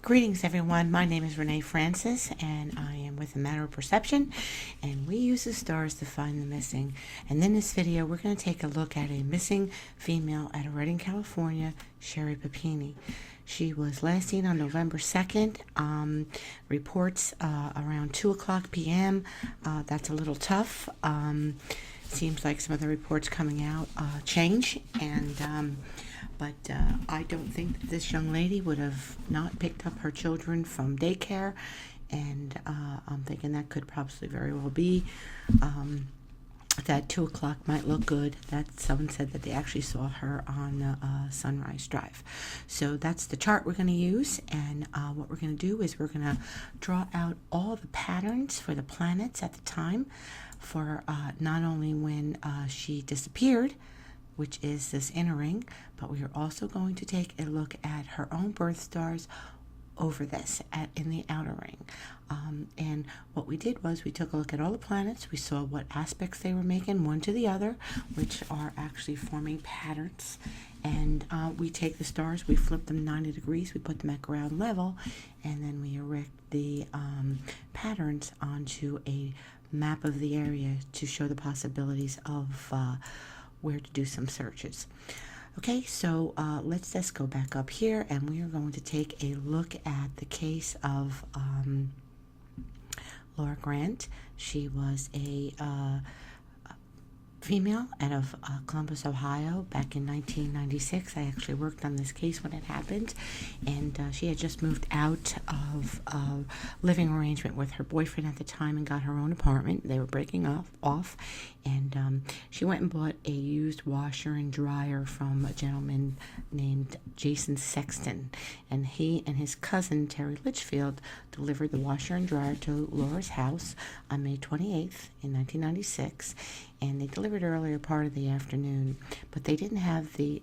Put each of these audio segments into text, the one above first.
Greetings everyone, my name is Renee Francis and I am with the Matter of Perception, and we use the stars to find the missing. And in this video we're going to take a look at a missing female out of Redding, California, Sherri Papini. She was last seen on November 2nd, reports around 2 o'clock p.m. That's a little tough. Seems like some of the reports coming out change, but I don't think that this young lady would have not picked up her children from daycare, and I'm thinking that could probably very well be that 2 o'clock might look good. That someone said that they actually saw her on Sunrise Drive. So that's the chart we're going to use, and what we're going to do is we're going to draw out all the patterns for the planets at the time for not only when she disappeared, which is this inner ring, but we are also going to take a look at her own birth stars over this in the outer ring. And what we did was we took a look at all the planets. We saw what aspects they were making one to the other, which are actually forming patterns. And we take the stars, we flip them 90 degrees, we put them at ground level, and then we erect the patterns onto a map of the area to show the possibilities of where to do some searches. Okay, so let's just go back up here, and we are going to take a look at the case of Laura Grant. She was a female out of Columbus, Ohio, back in 1996. I actually worked on this case when it happened, and she had just moved out of a living arrangement with her boyfriend at the time and got her own apartment. They were breaking off, and she went and bought a used washer and dryer from a gentleman named Jason Sexton, and he and his cousin Terry Litchfield delivered the washer and dryer to Laura's house on May 28th in 1996, and they delivered earlier part of the afternoon, but they didn't have the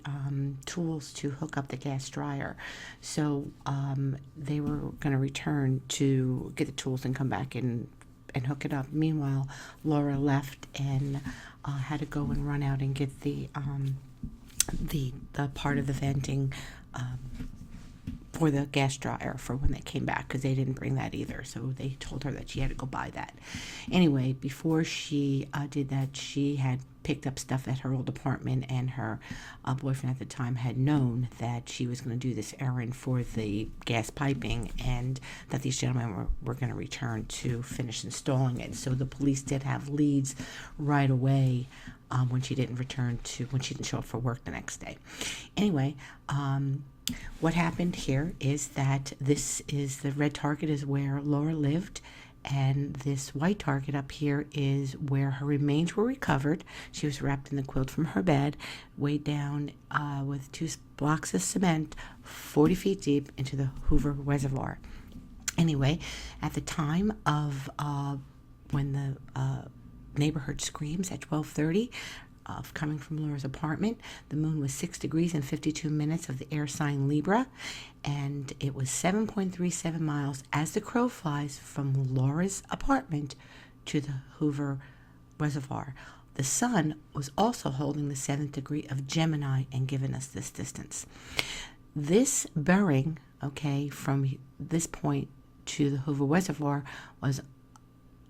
tools to hook up the gas dryer, so they were going to return to get the tools and come back and hook it up. Meanwhile, Laura left and had to go and run out and get the part of the venting for the gas dryer for when they came back, because they didn't bring that either, so they told her that she had to go buy that. Anyway, before she did that, she had picked up stuff at her old apartment, and her boyfriend at the time had known that she was going to do this errand for the gas piping, and that these gentlemen were going to return to finish installing it. So the police did have leads right away when she didn't show up for work the next day. Anyway, what happened here is that this is the red target is where Laura lived, and this white target up here is where her remains were recovered. She was wrapped in the quilt from her bed, weighed down with 2 blocks of cement 40 feet deep into the Hoover Reservoir. Anyway, at the time of when the neighbor heard screams at 12:30 coming from Laura's apartment, the moon was 6 degrees and 52 minutes of the air sign Libra, and it was 7.37 miles as the crow flies from Laura's apartment to the Hoover Reservoir. The sun was also holding the 7th degree of Gemini and giving us this distance. This bearing, okay, from this point to the Hoover Reservoir was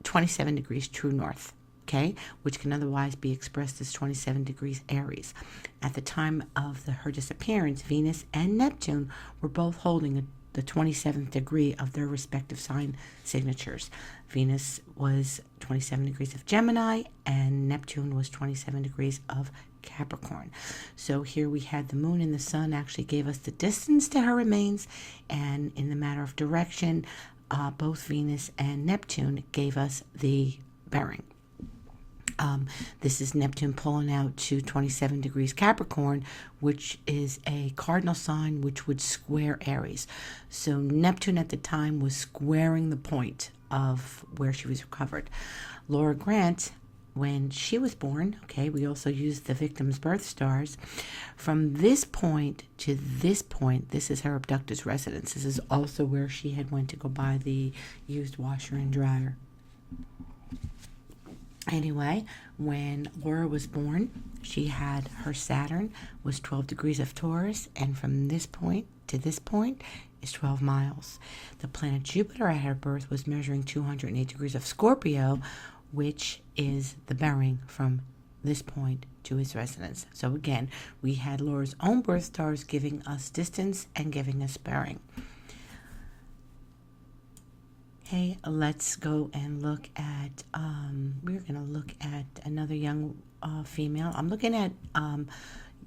27 degrees true north. Okay, which can otherwise be expressed as 27 degrees Aries. At the time of her disappearance, Venus and Neptune were both holding the 27th degree of their respective sign signatures. Venus was 27 degrees of Gemini, and Neptune was 27 degrees of Capricorn. So here we had the moon and the sun actually gave us the distance to her remains, and in the matter of direction, both Venus and Neptune gave us the bearing. This is Neptune pulling out to 27 degrees Capricorn, which is a cardinal sign which would square Aries. So Neptune at the time was squaring the point of where she was recovered. Laura Grant, when she was born, okay, we also used the victim's birth stars. From this point to this point, this is her abductor's residence. This is also where she had went to go buy the used washer and dryer. Anyway, when Laura was born, she had her Saturn was 12 degrees of Taurus, and from this point to this point, is 12 miles. The planet Jupiter at her birth was measuring 208 degrees of Scorpio, which is the bearing from this point to his residence. So again, we had Laura's own birth stars giving us distance and giving us bearing. Okay, let's go and look at, we're going to look at another young female. I'm looking at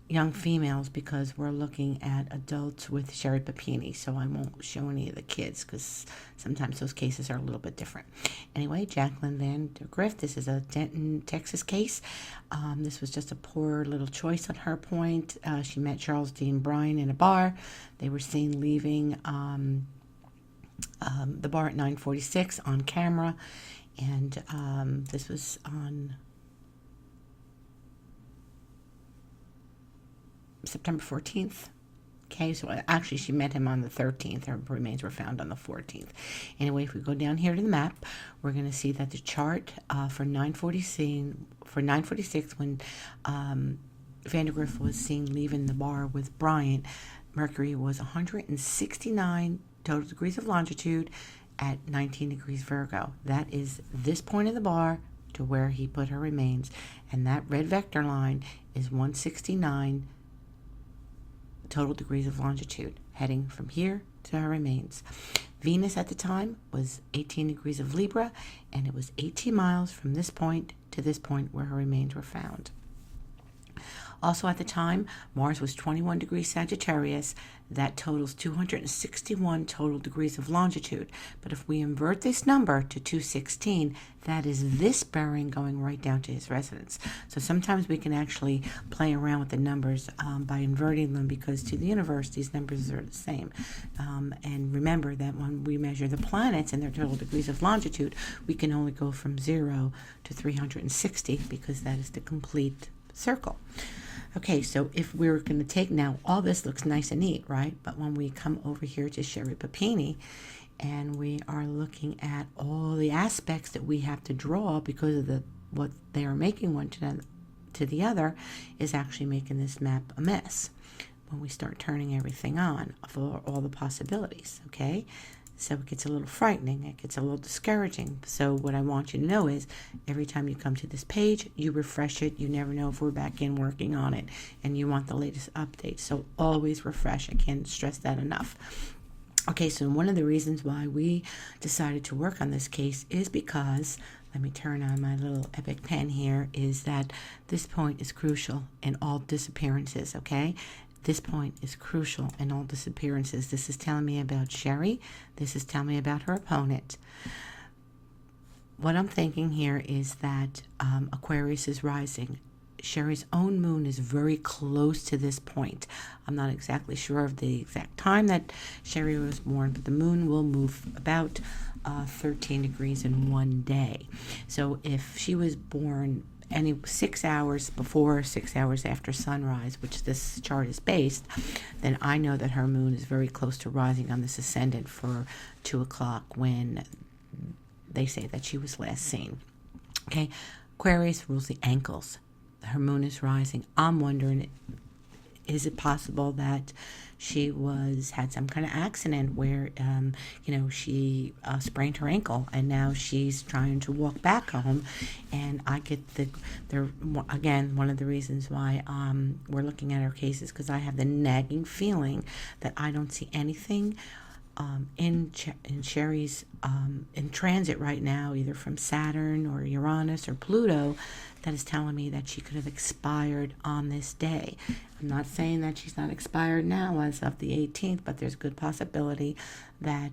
young females because we're looking at adults with Sherri Papini, so I won't show any of the kids because sometimes those cases are a little bit different. Anyway, Jaclyn Vandagriff, this is a Denton, Texas case. This was just a poor little choice on her point. She met Charles Dean Bryan in a bar. They were seen leaving the bar at 9:46 on camera, and this was on September 14th. Okay, so actually she met him on the 13th. Her remains were found on the 14th. Anyway, if we go down here to the map, we're going to see that the chart for 9:46 when Vandagriff was seen leaving the bar with Bryant, Mercury was 169 total degrees of longitude at 19 degrees Virgo. That is this point of the bar to where he put her remains, and that red vector line is 169 total degrees of longitude, heading from here to her remains. Venus at the time was 18 degrees of Libra, and it was 18 miles from this point to this point where her remains were found. Also at the time, Mars was 21 degrees Sagittarius. That totals 261 total degrees of longitude. But if we invert this number to 216, that is this bearing going right down to his residence. So sometimes we can actually play around with the numbers by inverting them, because to the universe, these numbers are the same. And remember that when we measure the planets and their total degrees of longitude, we can only go from 0 to 360 because that is the complete circle. Okay, so if we're going to take now, all this looks nice and neat, right? But when we come over here to Sherri Papini and we are looking at all the aspects that we have to draw because of what they are making one to the other, is actually making this map a mess when we start turning everything on for all the possibilities, okay? So it gets a little frightening, it gets a little discouraging. So what I want you to know is every time you come to this page, you refresh it. You never know if we're back in working on it and you want the latest updates. So always refresh. I can't stress that enough. Okay, so one of the reasons why we decided to work on this case is because, let me turn on my little epic pen here, is that this point is crucial in all disappearances, okay? This point is crucial in all disappearances. This is telling me about Sherri. This is telling me about her opponent. What I'm thinking here is that Aquarius is rising. Sherri's own moon is very close to this point. I'm not exactly sure of the exact time that Sherri was born, but the moon will move about 13 degrees in one day. So if she was born 6 hours before, 6 hours after sunrise, which this chart is based, then I know that her moon is very close to rising on this ascendant for 2 o'clock when they say that she was last seen. Okay, Aquarius rules the ankles. Her moon is rising. I'm wondering, is it possible that she had some kind of accident where, she sprained her ankle and now she's trying to walk back home? And I get again, one of the reasons why we're looking at our cases, because I have the nagging feeling that I don't see anything in Sherri's in transit right now, either from Saturn or Uranus or Pluto, that is telling me that she could have expired on this day. I'm not saying that she's not expired now as of the 18th, but there's a good possibility that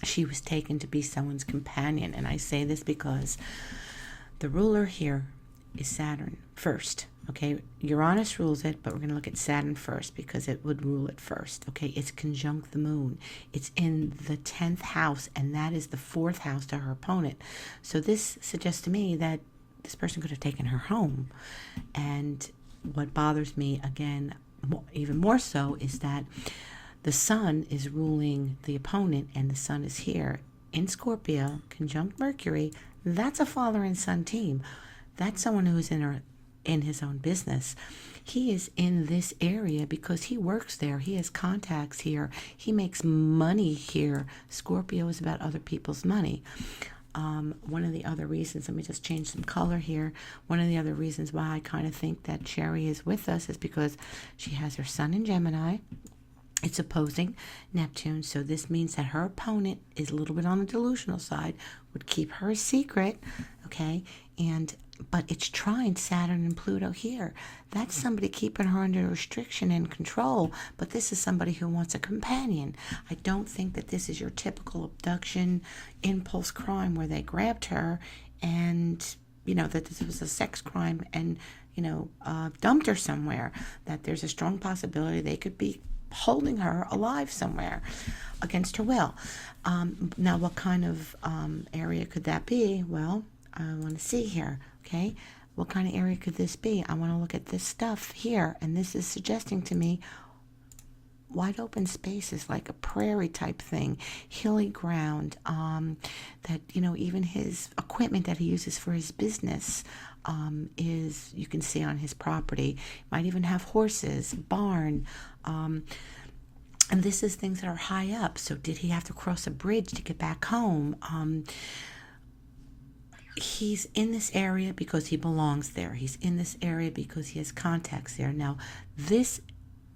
she was taken to be someone's companion. And I say this because the ruler here is Saturn first. Okay, Uranus rules it, but we're going to look at Saturn first because it would rule it first. Okay, it's conjunct the moon. It's in the 10th house, and that is the 4th house to her opponent. So this suggests to me that this person could have taken her home. And what bothers me, again, even more so, is that the sun is ruling the opponent, and the sun is here in Scorpio, conjunct Mercury. That's a father and son team. That's someone who's in his own business. He is in this area because he works there. He has contacts here. He makes money here. Scorpio is about other people's money. One of the other reasons, let me just change some color here. One of the other reasons why I kind of think that Sherry is with us is because she has her sun in Gemini. It's opposing Neptune, so this means that her opponent is a little bit on the delusional side, would keep her a secret, okay? But it's trying Saturn and Pluto here. That's somebody keeping her under restriction and control, but this is somebody who wants a companion. I don't think that this is your typical abduction, impulse crime where they grabbed her and, that this was a sex crime and, dumped her somewhere. That there's a strong possibility they could be holding her alive somewhere against her will. Now, what kind of area could that be? Well, I want to see here, okay? What kind of area could this be? I want to look at this stuff here, and this is suggesting to me wide open spaces, like a prairie type thing, hilly ground, that, even his equipment that he uses for his business is, you can see on his property. Might even have horses, barn, and this is things that are high up. So did he have to cross a bridge to get back home? He's in this area because he belongs there. He's in this area because he has contacts there. Now, this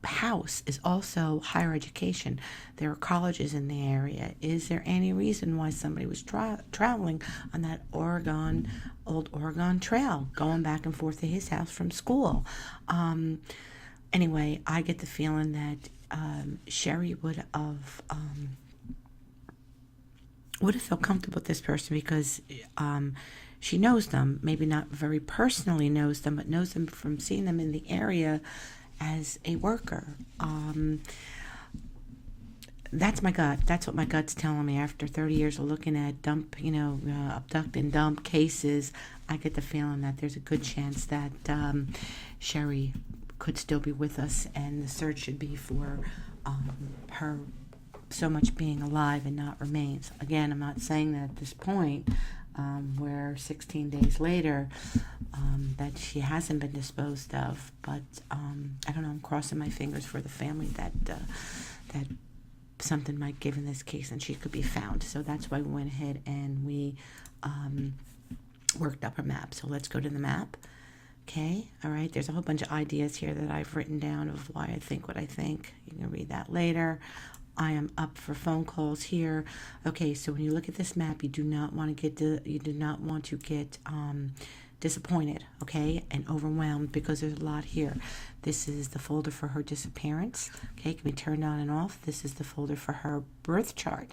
house is also higher education. There are colleges in the area. Is there any reason why somebody was traveling on that old Oregon Trail, going back and forth to his house from school? Anyway, I get the feeling that Sherry would have felt comfortable with this person because she knows them, maybe not very personally knows them, but knows them from seeing them in the area as a worker. That's my gut. That's what my gut's telling me. After 30 years of looking at abduct and dump cases, I get the feeling that there's a good chance that Sherry could still be with us, and the search should be for her so much being alive and not remains. Again, I'm not saying that at this point, where 16 days later, that she hasn't been disposed of, but I don't know, I'm crossing my fingers for the family that something might give in this case and she could be found. So that's why we went ahead and we worked up a map. So let's go to the map. Okay, all right, there's a whole bunch of ideas here that I've written down of why I think what I think. You can read that later. I am up for phone calls here. Okay, so when you look at this map, you do not want to get disappointed, okay, and overwhelmed, because there's a lot here. This is the folder for her disappearance. Okay, can be turned on and off. This is the folder for her birth chart.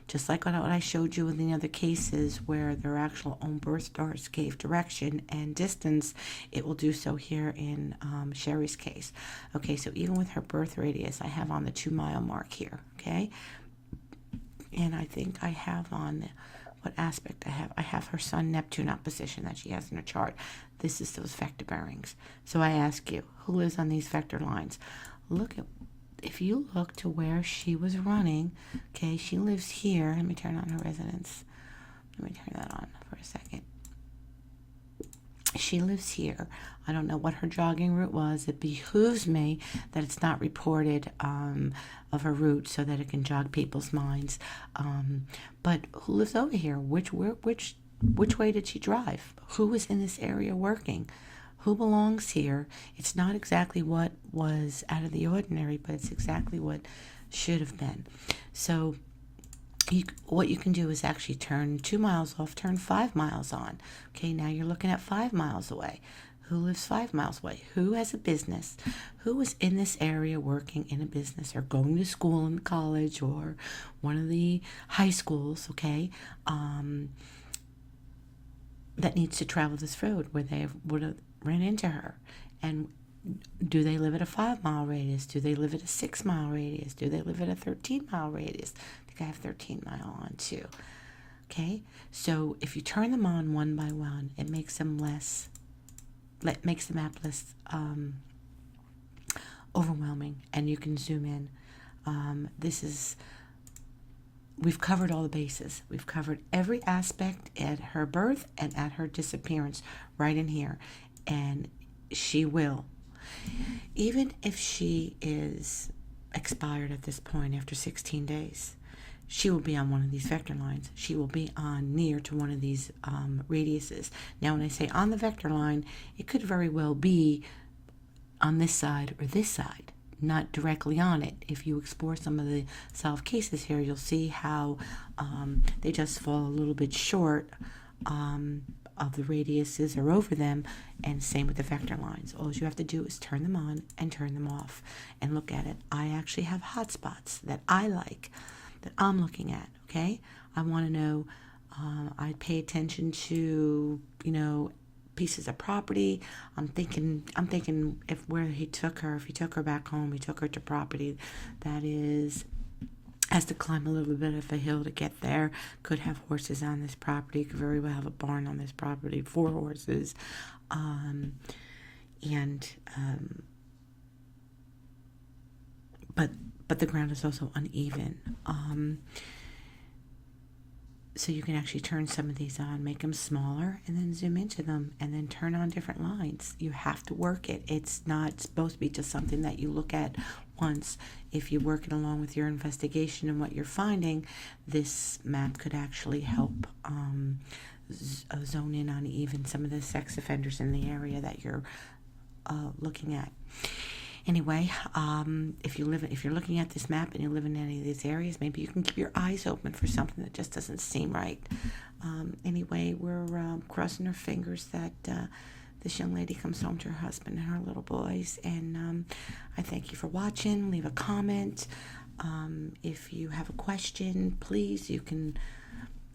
Just like what I showed you in the other cases where their actual own birth stars gave direction and distance, it will do so here in Sherry's case. Okay, so even with her birth radius, I have on the 2-mile mark here, okay? And I think I have on what aspect I have. I have her Sun Neptune opposition that she has in her chart. This is those vector bearings. So I ask you, who lives on these vector lines? If you look to where she was running, okay, she lives here. Let me turn on her residence. Let me turn that on for a second. She lives here. I don't know what her jogging route was. It behooves me that it's not reported of her route so that it can jog people's minds. But who lives over here? Which way did she drive? Who was in this area working? Who belongs here? It's not exactly what was out of the ordinary, but it's exactly what should have been. So what you can do is actually turn 2 miles off, turn 5 miles on. Okay, now you're looking at 5 miles away. Who lives 5 miles away? Who has a business? Who was in this area working in a business or going to school in college or one of the high schools, okay, that needs to travel this road where they would have ran into her? And do they live at a 5-mile radius? Do they live at a 6-mile radius? Do they live at a 13-mile radius? I think I have 13-mile on too. Okay, so if you turn them on one by one, it makes them makes the map less overwhelming, and you can zoom in. We've covered all the bases. We've covered every aspect at her birth and at her disappearance right in here. And she will Even if she is expired at this point after 16 days, she will be on one of these vector lines. She will be on near to one of these radiuses. Now, when I say on the vector line, it could very well be on this side or this side, not directly on it. If you explore some of the solved cases here, you'll see how they just fall a little bit short of the radiuses or over them, and same with the vector lines. All you have to do is turn them on and turn them off and look at it. I actually have hotspots that I like, that I'm looking at, okay? I want to know, I pay attention to, pieces of property. I'm thinking if he took her back home, he took her to property that has to climb a little bit of a hill to get there. Could have horses on this property. Could very well have a barn on this property, 4 horses, but the ground is also uneven. So you can actually turn some of these on, make them smaller, and then zoom into them, and then turn on different lines. You have to work it. It's not supposed to be just something that you look at once. If you work it along with your investigation and what you're finding, this map could actually help zone in on even some of the sex offenders in the area that you're looking at. Anyway, if you're looking at this map and you live in any of these areas, maybe you can keep your eyes open for something that just doesn't seem right. Anyway, we're crossing our fingers that this young lady comes home to her husband and her little boys. And I thank you for watching. Leave a comment. If you have a question, please, you can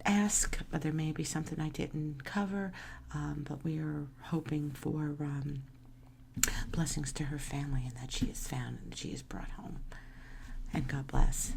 ask. But there may be something I didn't cover. But we are hoping for blessings to her family, and that she is found and she is brought home. And God bless.